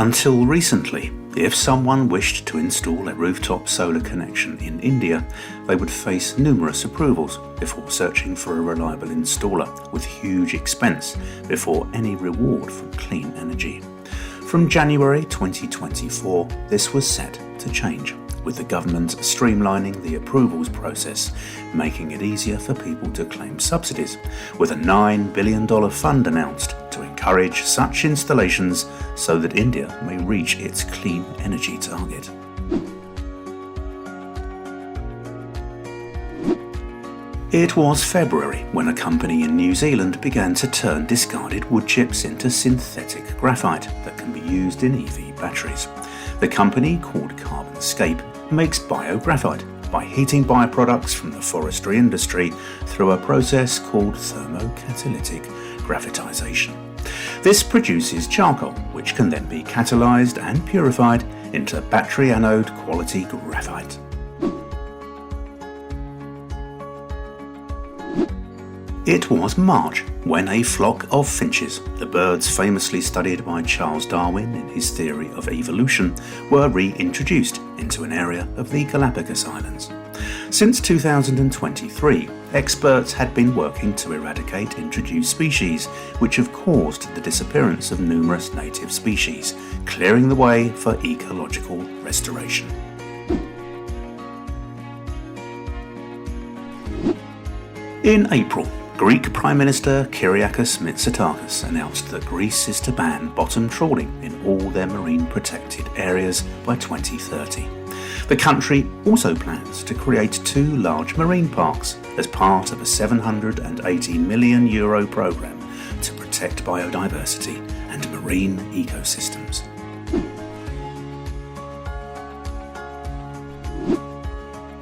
Until recently, if someone wished to install a rooftop solar connection in India, they would face numerous approvals before searching for a reliable installer, with huge expense before any reward from clean energy. From January 2024, this was set to change, with the government streamlining the approvals process, making it easier for people to claim subsidies, with a $9 billion fund announced to encourage such installations so that India may reach its clean energy target. It was February when a company in New Zealand began to turn discarded wood chips into synthetic graphite that can be used in EV batteries. The company, called Carbonescape, makes biographite by heating byproducts from the forestry industry through a process called thermocatalytic graphitization. This produces charcoal, which can then be catalyzed and purified into battery anode quality graphite. It was March when a flock of finches, the birds famously studied by Charles Darwin in his theory of evolution, were reintroduced into an area of the Galapagos Islands. Since 2023, experts had been working to eradicate introduced species, which have caused the disappearance of numerous native species, clearing the way for ecological restoration. In April, Greek Prime Minister Kyriakos Mitsotakis announced that Greece is to ban bottom trawling in all their marine protected areas by 2030. The country also plans to create 2 large marine parks as part of a €780 million programme to protect biodiversity and marine ecosystems.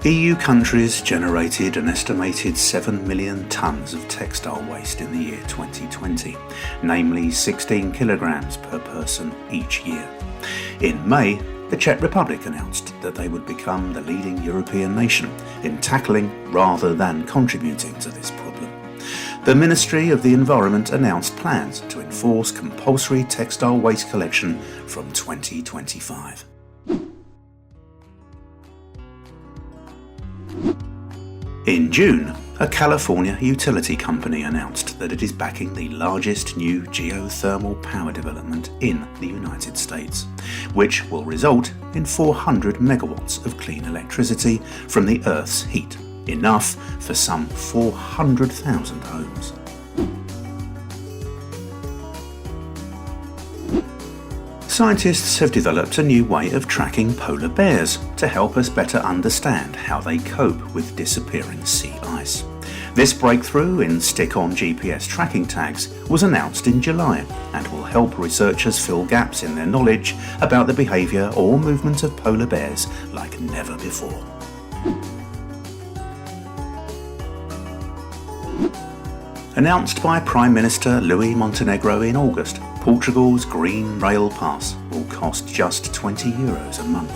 EU countries generated an estimated 7 million tonnes of textile waste in the year 2020, namely 16 kilograms per person each year. In May, the Czech Republic announced that they would become the leading European nation in tackling rather than contributing to this problem. The Ministry of the Environment announced plans to enforce compulsory textile waste collection from 2025. In June, a California utility company announced that it is backing the largest new geothermal power development in the United States, which will result in 400 megawatts of clean electricity from the Earth's heat, enough for some 400,000 homes. Scientists have developed a new way of tracking polar bears to help us better understand how they cope with disappearing sea ice. This breakthrough in stick-on GPS tracking tags was announced in July and will help researchers fill gaps in their knowledge about the behaviour or movement of polar bears like never before. Announced by Prime Minister Luis Montenegro in August, Portugal's Green Rail Pass will cost just €20 a month.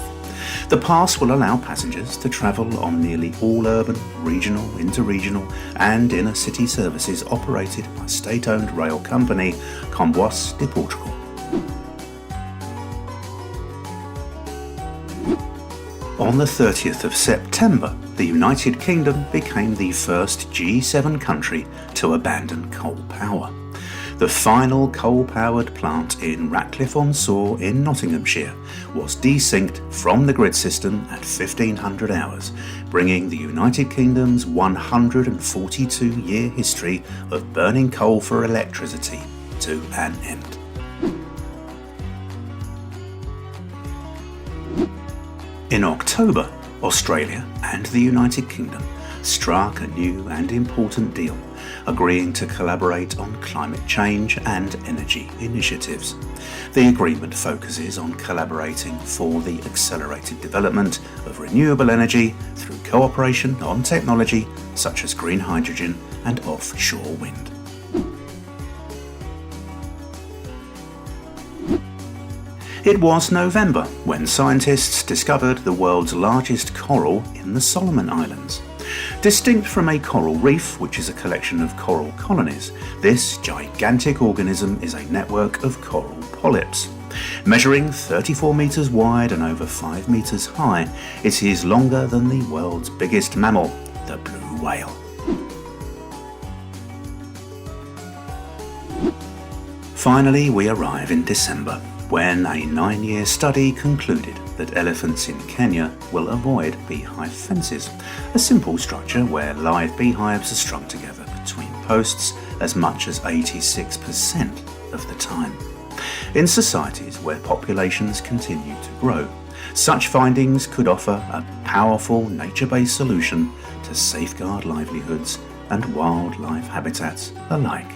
The pass will allow passengers to travel on nearly all urban, regional, interregional and inner-city services operated by state-owned rail company Comboios de Portugal. On the 30th of September, the United Kingdom became the first G7 country to abandon coal power. The final coal-powered plant in Ratcliffe-on-Soar in Nottinghamshire was desynced from the grid system at 1500 hours, bringing the United Kingdom's 142-year history of burning coal for electricity to an end. In October, Australia and the United Kingdom struck a new and important deal, agreeing to collaborate on climate change and energy initiatives. The agreement focuses on collaborating for the accelerated development of renewable energy through cooperation on technology such as green hydrogen and offshore wind. It was November when scientists discovered the world's largest coral in the Solomon Islands. Distinct from a coral reef, which is a collection of coral colonies, this gigantic organism is a network of coral polyps. Measuring 34 metres wide and over 5 metres high, it is longer than the world's biggest mammal, the blue whale. Finally, we arrive in December, when a 9-year study concluded that elephants in Kenya will avoid beehive fences, a simple structure where live beehives are strung together between posts as much as 86% of the time. In societies where populations continue to grow, such findings could offer a powerful nature-based solution to safeguard livelihoods and wildlife habitats alike.